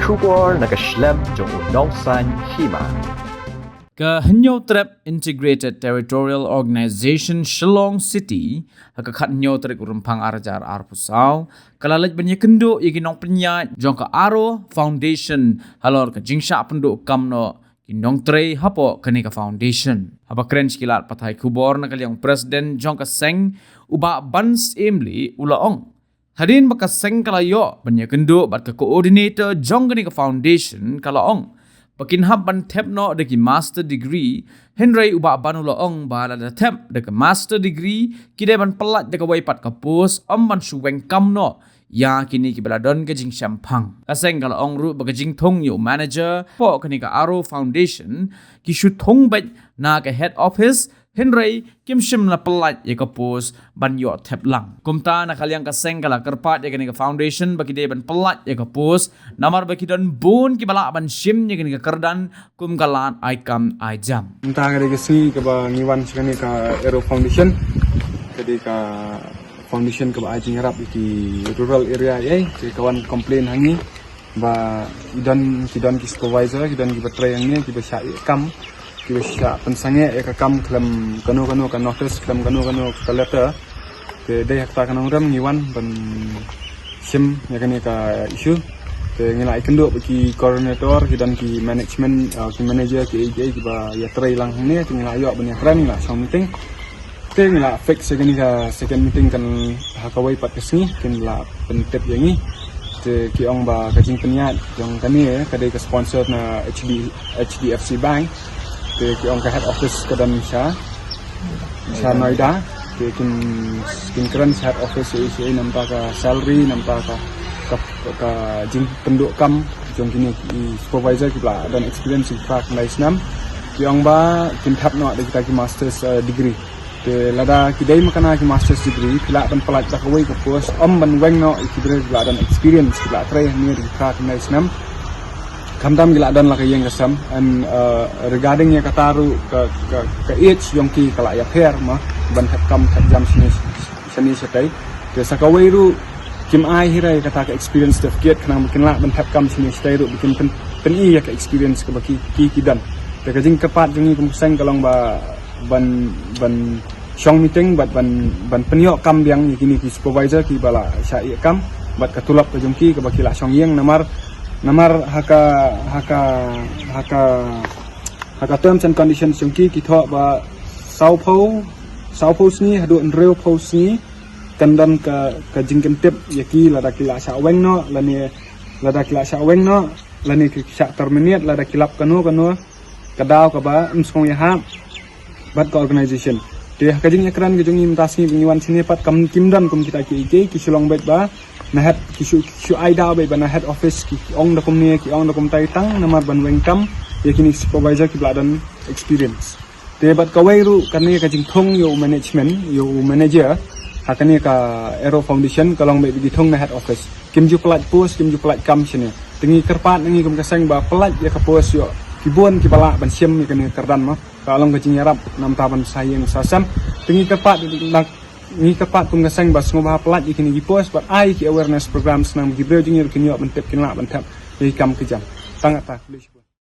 Kubor nakaslem jong unongsan hima. Ka Hanyo Integrated Territorial Organization Shillong City hakakat Hanyo Trep urumpang arjar arpusau kalalaj banyak kendo iginong penya jong ka Aro Foundation halor ka jingsha penduk kamno kinong tre hapo kanika foundation haba kren kilat patai kubor nakalyang presiden jong ka seng uba bans emli ulaong hadin baka seng kalayo banyak kendo bat ka coordinator jong kanika foundation kalaong Pakinhab ban tep no deki master degree Henry uba ban ulaong bala da tep deki master degree kide ban pelat deka waipat ka pos ban suweng kam no ya kini ki baladon ke jing syampang kaseng kalaong ru baka jing thong yo manager po kani ka Aro Foundation ki shu thong bet na ka head office Henry kim shim na pelat ya ka pos ban yo tep lang kumta na kalyang kaseng kala kerpat ya kani ka foundation baki de ban pelat ya ka pos namar baki don bun ki bala ban shim ya kani ka kerdan kum kalan ai kam ai jam entah kali kesi ke ba ngiwan sekani ka Aro Foundation kadi ka foundation ke ba ajing harap di rural area ye ke kawan komplain hangi ba idon ki supervisor idon ki betray yang ni ki ba syai kam kita siap pensange ekam kelam kanu kan notice kelam kanu ka letter ke dai hakta kan orang ngiwan ban sim ya kan ka issue ke ngilai kendo ki coordinator dan ki management ki manager ki AJ ki ba ya try lang ni ngilai yo banyak kran la song meeting ke ngilai fix sekani ka second meeting kan hakawai pat kesni kin la pentep yang ni ke ki ong ba kajing penyat yang kani ka dai ka sponsor na HDFC Bank ke kiong ka head office ke dan Sha Noida ke kin keren head office ACA nampak ka salary nampak ka jing penduk kam jong kini supervisor kita dan experience kita nai senam kiong ba kin tap no de kita ki masters degree ke lada kidai makana ki masters degree kila ban pelat ka wei ka post ban weng no kidre kila dan experience kila try ni kita nai senam kamdam gila dan laki yang kesam and regarding yang kataru ke age yang ki kala ya pair mah ban kam jam sini setai ke sakawai ru kim ai hirai kata ke experience certificate kana mungkin lah ban kam sini setai ru bikin pen ya ke experience ke baki ki dan ke jing kepat jengi kumseng kalong ba ban shong meeting ban penyo kam yang kini ki supervisor ki bala syai kam bat katulap ke jengki ke baki la shong yang namar haka terms and conditions yang kita ba saupo ni hadu enreo post ni kandan ka jingken tip yaki lada kila sha weng no lani ki sha terminate lada kilap kanu kadaw ka ba umsong ya ha bat ka organization de ka jing ekran ke jung imtasi bingiwan sini pat kam kimdan kum kita ki sulong bet ba na head ki aida ba na head office ki ong da kum ni ki ong da kum taitang namar ban wengkam yakini supervisor ki bladan experience te bat ka wairu kanni ka jing thong yo management yo manager hakani ka Aro Foundation kalong ba di thong na head office kimju pelat post kimju pelat kam sini tengi kerpat nengi kum kasang ba pelat ya ka post yo kibon ki bala ban sim yakini kerdan ma kalong ka jing yarap nam taban sayang sasam tengi kerpat ni kapat pun ngasang bas ngobah pelat ikini gipos but ai ki awareness program senang gibreu jingir kinyo bentep kinla bentep kam kejam tangat tak